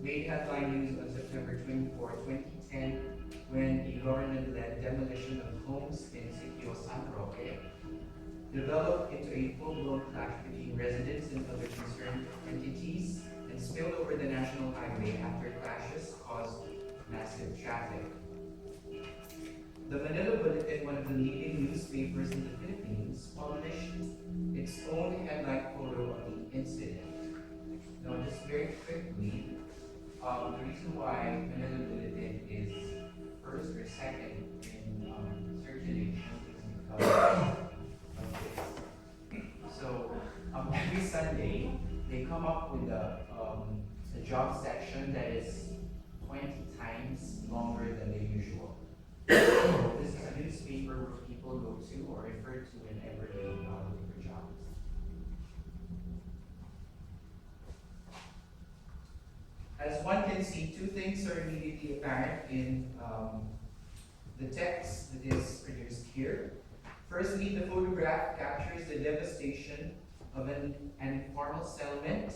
made headline news on September 24, 2010, when a government-led demolition of homes in Sitio San Roque developed into a full-blown clash between residents and other concerned entities and spilled over the national highway after clashes caused massive traffic. The Manila Bulletin, one of the leading newspapers in the Philippines, published its own headline photo of the incident. Now, just very quickly, the reason why Manila Bulletin is first or second in circulation is because of this. So, every Sunday, they come up with a job section that is 20 times longer than the usual. So this is a newspaper where people go to or refer to whenever they look for jobs. As one can see, two things are immediately apparent in the text that is produced here. Firstly, the photograph captures the devastation of an informal settlement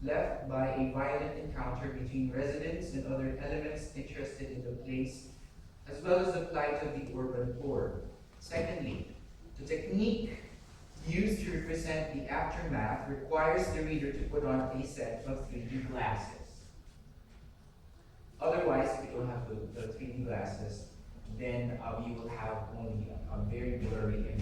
left by a violent encounter between residents and other elements interested in the place, as well as the plight of the urban poor. Secondly, the technique used to represent the aftermath requires the reader to put on a set of 3D glasses. Otherwise, if you don't have the 3D glasses, then you will have only a very blurry image.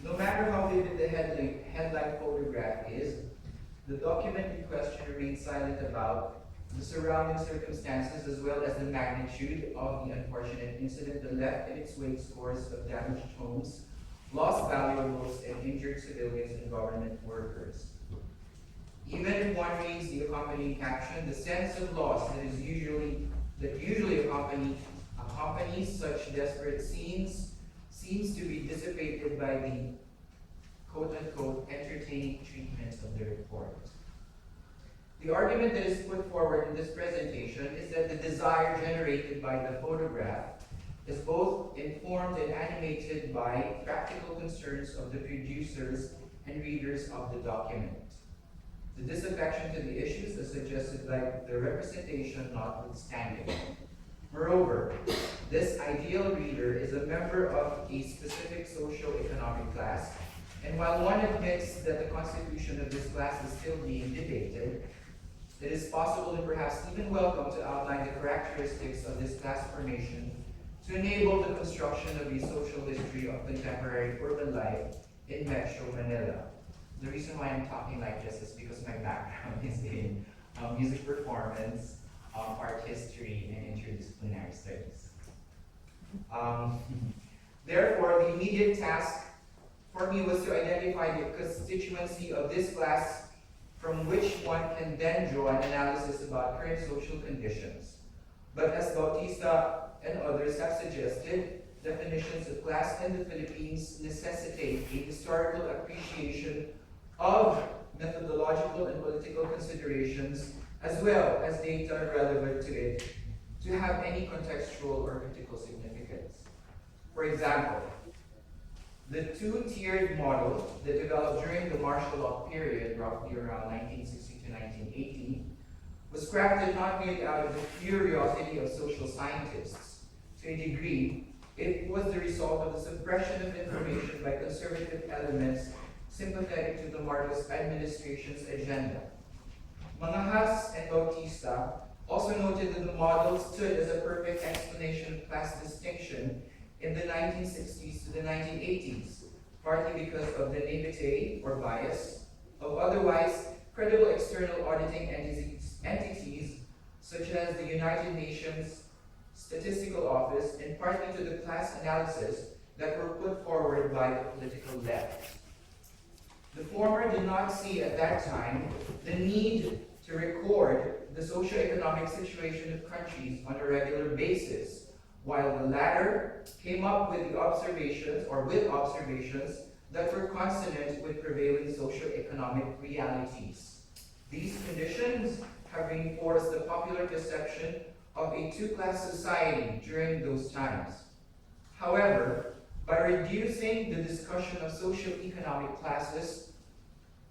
No matter how vivid the headline photograph is, the document in question remains silent about the surrounding circumstances as well as the magnitude of the unfortunate incident that left in its wake scores of damaged homes, lost valuables, and injured civilians and government workers. Even if one reads the accompanying caption, the sense of loss that usually accompanies such desperate scenes seems to be dissipated by the quote-unquote entertaining treatment of the report. The argument that is put forward in this presentation is that the desire generated by the photograph is both informed and animated by practical concerns of the producers and readers of the document. The disaffection to the issues is suggested by the representation notwithstanding. Moreover, this ideal reader is a member of a specific socio-economic class, and while one admits that the constitution of this class is still being debated, it is possible and perhaps even welcome to outline the characteristics of this class formation to enable the construction of a social history of contemporary urban life in Metro Manila. The reason why I'm talking like this is because my background is in music performance, art history, and interdisciplinary studies. Therefore, the immediate task for me was to identify the constituency of this class from which one can then draw an analysis about current social conditions. But as Bautista and others have suggested, definitions of class in the Philippines necessitate a historical appreciation of methodological and political considerations as well as data relevant to it to have any contextual or critical significance. For example, the two-tiered model that developed during the martial law period, roughly around 1960 to 1980, was crafted not merely out of the curiosity of social scientists. To a degree, it was the result of the suppression of information by conservative elements sympathetic to the Marcos administration's agenda. Manahas and Bautista also noted that the model stood as a perfect explanation of class distinction in the 1960s to the 1980s, partly because of the naivete or bias of otherwise credible external auditing entities such as the United Nations Statistical Office, and partly to the class analysis that were put forward by the political left. The former did not see at that time the need to record the socioeconomic situation of countries on a regular basis, while the latter came up with the observations that were consonant with prevailing socioeconomic realities. These conditions have reinforced the popular perception of a two-class society during those times. However, by reducing the discussion of socio-economic classes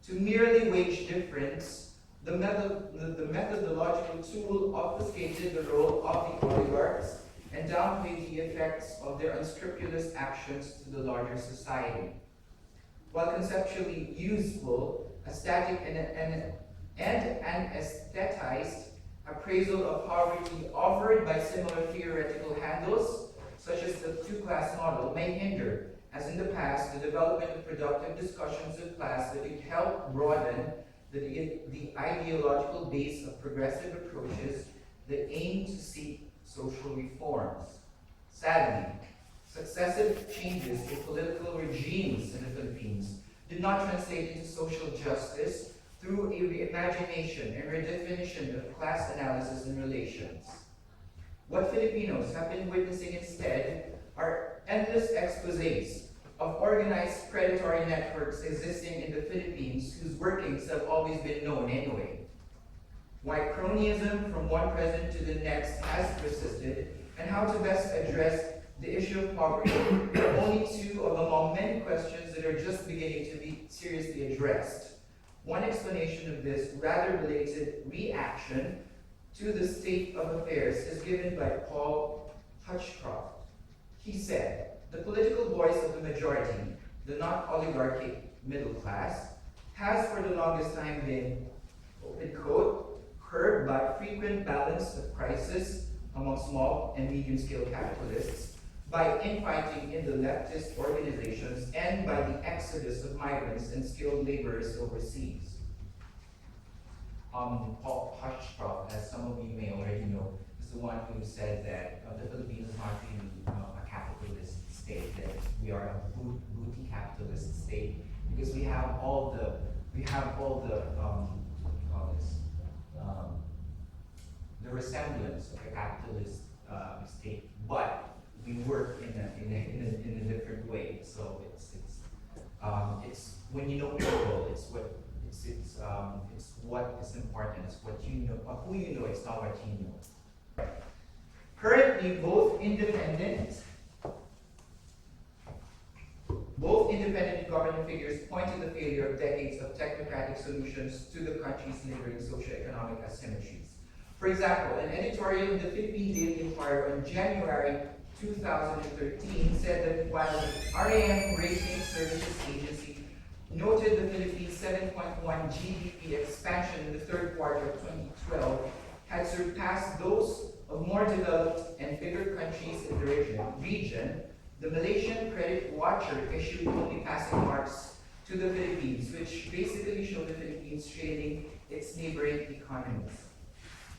to merely wage difference, the methodological tool obfuscated the role of the oligarchs and downplayed the effects of their unscrupulous actions to the larger society. While conceptually useful, a static and an aesthetized appraisal of poverty offered by similar theoretical handles, such as the two-class model, may hinder, as in the past, the development of productive discussions of class that could help broaden the ideological base of progressive approaches that aim to seek social reforms. Sadly, successive changes in political regimes in the Philippines did not translate into social justice through a reimagination and redefinition of class analysis and relations. What Filipinos have been witnessing instead are endless exposés of organized predatory networks existing in the Philippines whose workings have always been known anyway. Why cronyism from one president to the next has persisted, and how to best address the issue of poverty are only two of among many questions that are just beginning to be seriously addressed. One explanation of this rather related reaction to the state of affairs is given by Paul Hutchcroft. He said, "The political voice of the majority, the not oligarchic middle class, has for the longest time been, open quote, curbed by frequent balance of crisis among small and medium-scale capitalists, by infighting in the leftist organizations, and by the exodus of migrants and skilled laborers overseas." Paul Hutchcroft, as some of you may already know, is the one who said that the Philippines is not really a capitalist state, that we are a booty capitalist state, because we have all the what do you call this, the resemblance of a capitalist state, but we work in a different way. So it's when you know people, it's what is important. It's what you know, who you know. It's not what you know. Currently, both independent government figures point to the failure of decades of technocratic solutions to the country's lingering socioeconomic asymmetries. For example, an editorial in the Philippine Daily Inquirer on January 2013 said that while the RAM Rating Services Agency noted the Philippines' 7.1 GDP expansion in the third quarter of 2012 had surpassed those of more developed and bigger countries in the region, the Malaysian Credit Watcher issued only passing marks to the Philippines, which basically showed the Philippines trailing its neighboring economies.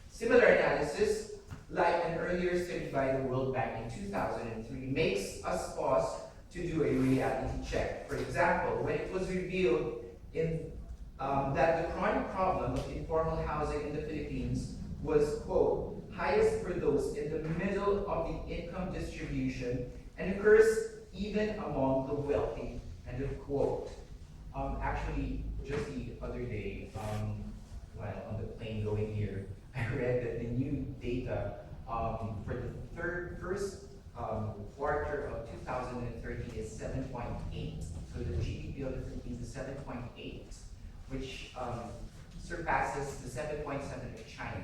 Similar analysis, like an earlier study by the World Bank in 2003, makes us pause to do a reality check. For example, when it was revealed that the chronic problem of informal housing in the Philippines was, quote, highest for those in the middle of the income distribution and occurs even among the wealthy, end of quote. Actually, just the other day, while on the plane going here, I read that the new data for the first quarter of 2013 is 7.8. So the GDP of the Philippines is 7.8, which surpasses the 7.7 of China.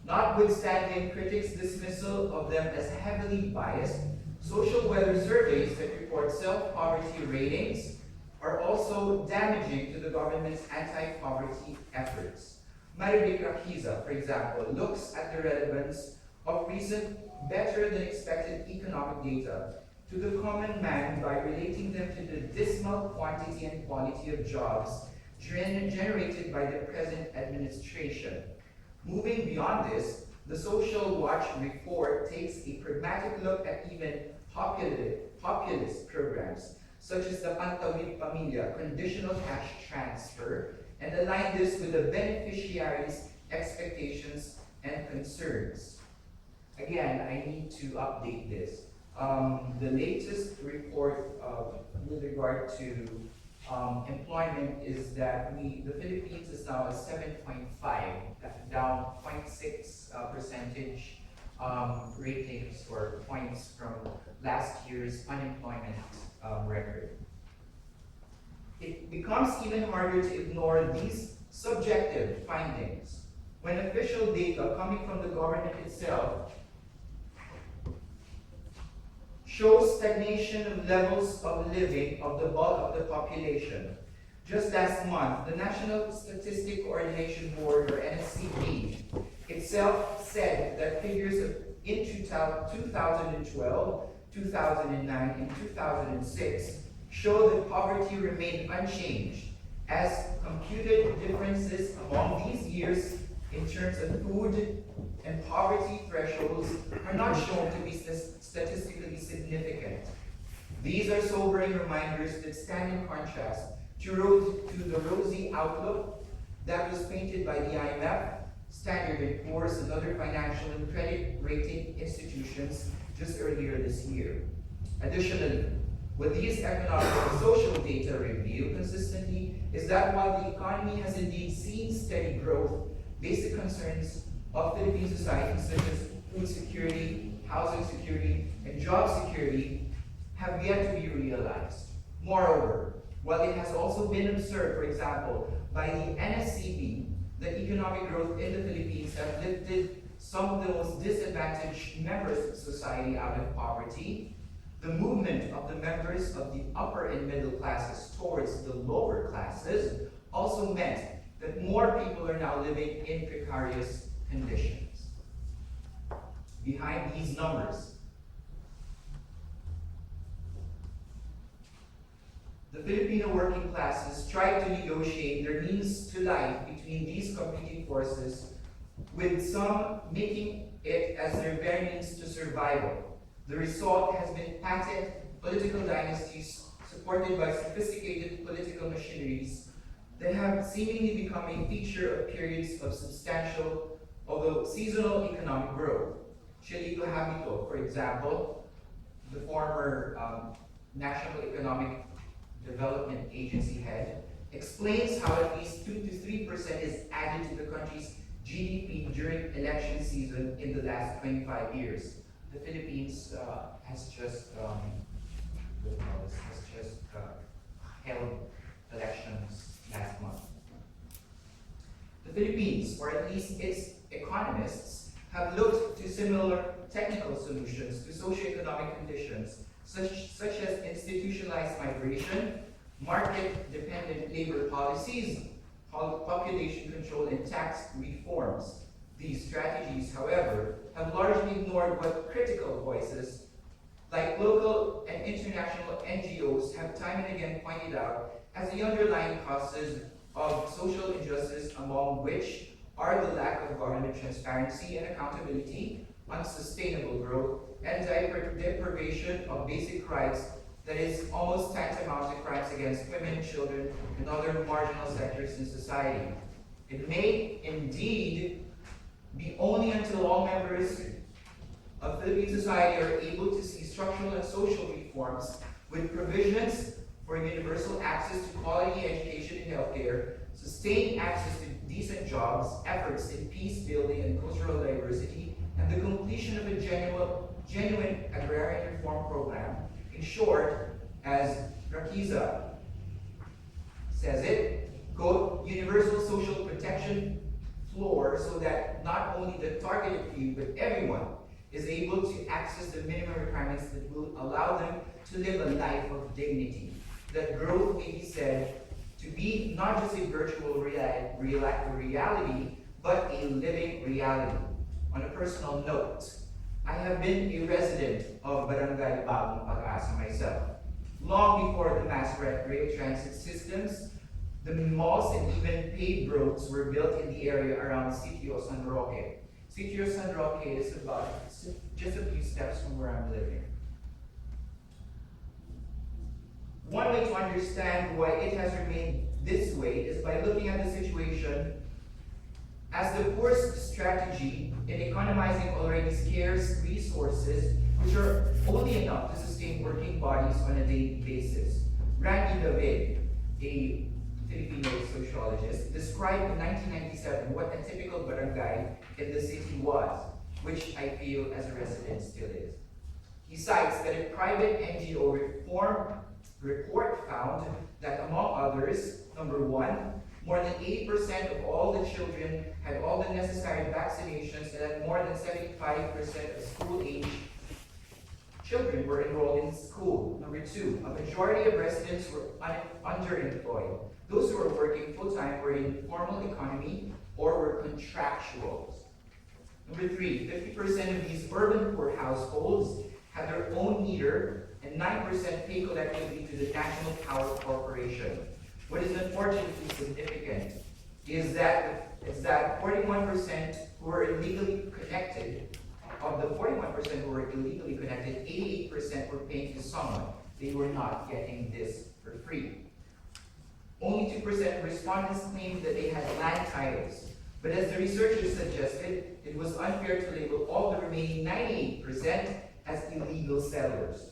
Notwithstanding critics' dismissal of them as heavily biased, social weather surveys that report self-poverty ratings are also damaging to the government's anti-poverty efforts. Maribek Raquiza, for example, looks at the relevance of recent better-than-expected economic data to the common man by relating them to the dismal quantity and quality of jobs generated by the present administration. Moving beyond this, the Social Watch report takes a pragmatic look at even populist programs, such as the Pantawid Pamilya conditional cash transfer, and align this with the beneficiaries' expectations and concerns. Again, I need to update this. The latest report with regard to employment is that the Philippines is now at 7.5, down 0.6 percentage ratings or points from last year's unemployment record. It becomes even harder to ignore these subjective findings when official data coming from the government itself shows stagnation of levels of living of the bulk of the population. Just last month, the National Statistic Coordination Board, or NSCB, itself said that figures in 2012, 2009, and 2006 show that poverty remained unchanged, as computed differences among these years in terms of food and poverty thresholds are not shown to be statistically significant. These are sobering reminders that stand in contrast to the rosy outlook that was painted by the IMF, Standard & Poor's, and other financial and credit rating institutions just earlier this year. Additionally, what these economic and social data reveal consistently is that while the economy has indeed seen steady growth, basic concerns of Philippine society, such as food security, housing security, and job security, have yet to be realized. Moreover, while it has also been observed, for example, by the NSCB, that economic growth in the Philippines have lifted some of the most disadvantaged members of society out of poverty, the movement of the members of the upper and middle classes towards the lower classes also meant that more people are now living in precarious conditions. Behind these numbers, the Filipino working classes tried to negotiate their means to life between these competing forces, with some making it as their very means to survival. The result has been patent political dynasties supported by sophisticated political machineries that have seemingly become a feature of periods of substantial, although seasonal, economic growth. Chilito Habito, for example, the former National Economic Development Agency head, explains how at least 2 to 3% is added to the country's GDP during election season in the last 25 years. The Philippines has just held elections last month. The Philippines, or at least its economists, have looked to similar technical solutions to socioeconomic conditions, such as institutionalized migration, market-dependent labor policies, population control, and tax reforms. These strategies, however, have largely ignored what critical voices, like local and international NGOs, have time and again pointed out as the underlying causes of social injustice, among which are the lack of government transparency and accountability, unsustainable growth, and deprivation of basic rights that is almost tantamount to crimes against women, children, and other marginal sectors in society. It may indeed be only until all members of Philippine society are able to see structural and social reforms with provisions for universal access to quality education and healthcare, sustained access to decent jobs, efforts in peace building and cultural diversity, and the completion of a genuine agrarian reform program. In short, as Rakiza says it, quote, universal social protection floor, so that not only the targeted few, but everyone is able to access the minimum requirements that will allow them to live a life of dignity. That growth may be said to be not just a virtual reality, but a living reality. On a personal note, I have been a resident of Barangay Bagong Pag-asa myself. Long before the mass rail transit systems, the malls and even paved roads were built in the area around Sitio San Roque. Sitio San Roque is about just a few steps from where I'm living. One way to understand why it has remained this way is by looking at the situation as the worst strategy in economizing already scarce resources, which are only enough to sustain working bodies on a daily basis. Randy David, a Filipino sociologist, described in 1997 what a typical barangay in the city was, which I feel as a resident still is. He cites that a private NGO reform report found that, among others, number one, more than 80% of all the children had all the necessary vaccinations, and that more than 75% of school-age children were enrolled in school. Number two, a majority of residents were underemployed. Those who were working full-time were in the formal economy or were contractuals. Number three, 50% of these urban poor households had their own meter, and 9% pay collectively to the National Power Corporation. What is unfortunately significant is that 41% who were illegally connected, of the 41% who were illegally connected, 88% were paying to someone. They were not getting this for free. Only 2% of respondents claimed that they had land titles. But as the researchers suggested, it was unfair to label all the remaining 98% as illegal settlers.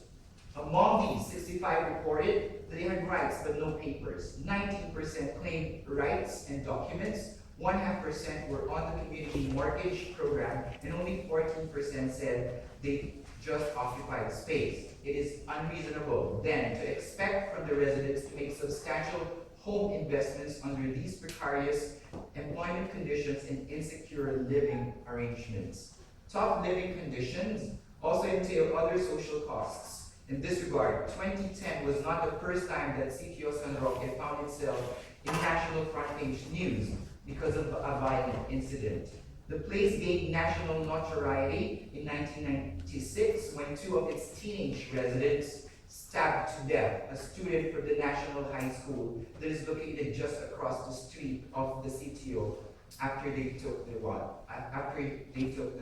Among these, 65 reported that they had rights but no papers. 19% claimed rights and documents. 0.5% were on the community mortgage program, and only 14% said they just occupied space. It is unreasonable, then, to expect from the residents to make substantial home investments under these precarious employment conditions and insecure living arrangements. Top living conditions also entail other social costs. In this regard, 2010 was not the first time that Sitio San Roque found itself in national front page news because of a violent incident. The place gained national notoriety in 1996 when two of its teenage residents stabbed to death a student from the National High School that is located just across the street of the Sitio after they took the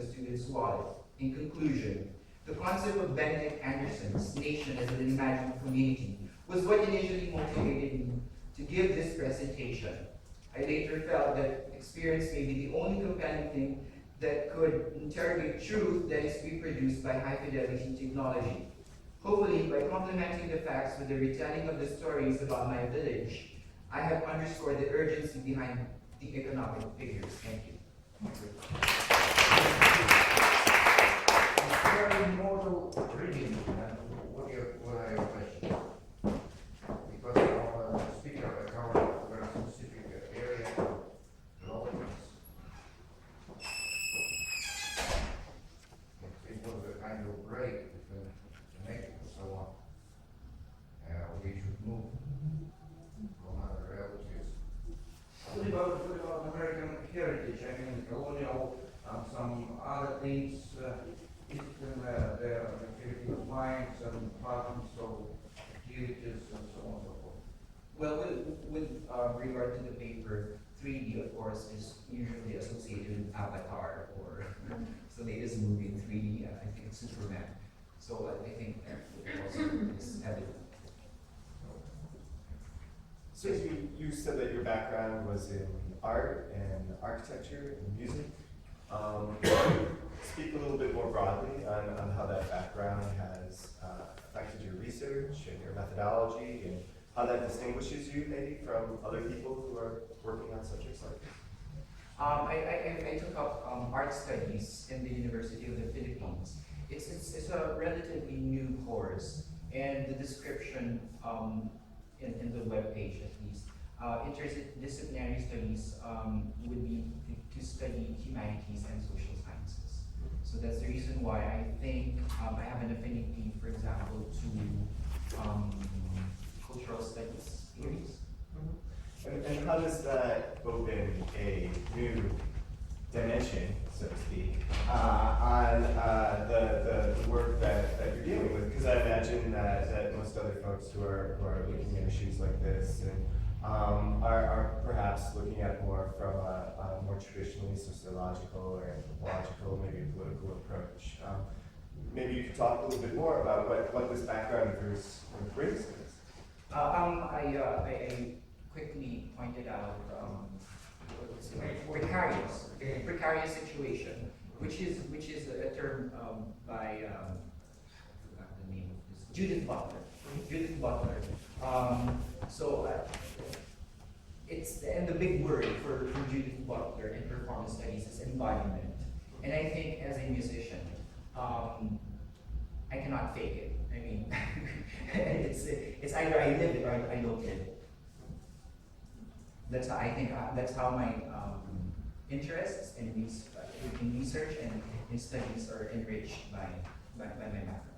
student's wallet. In conclusion, the concept of Benedict Anderson's nation as an imagined community was what initially motivated me to give this presentation. I later felt that experience may be the only compelling thing that could interrogate truth that is reproduced by high-fidelity technology. Hopefully, by complementing the facts with the retelling of the stories about my village, I have underscored the urgency behind the economic figures. Thank you. Very model reading. What are your questions? Because our speaker covered a very specific area of developments. It was a kind of break between connecting and so on. We should move from other realities. What about American heritage? I mean, colonial, some other things, the Filipino mines and patterns of activities and so on and so forth. Well, with regard to the paper, 3D, of course, is usually associated with Avatar, or so latest movie in 3D, I think it's Superman. So I think that also is evident. So you said that your background was in art and architecture and music. Speak a little bit more broadly on how that background has affected your research and your methodology, and how that distinguishes you maybe from other people who are working on subjects like this. I took up art studies in the University of the Philippines. It's a relatively new course, and the description in the web page at least, interdisciplinary studies would be to study humanities and social sciences. So that's the reason why I think I have an affinity, for example, to cultural studies theories. And how does that open a new dimension, so to speak, on the work that you're dealing with? Because I imagine that most other folks who are looking at issues like this and are perhaps looking at it more from a more traditionally sociological or anthropological, maybe political approach. Maybe you could talk a little bit more about what this background of yours brings to this. I quickly pointed out precarious situation, which is a term by I forgot the name of this, Judith Butler. So and the big word for Judith Butler in performance studies is embodiment. And I think as a musician, I cannot fake it. I mean, it's either I live it or I don't live it. That's how I think. That's how my interests in research and in studies are enriched by my background.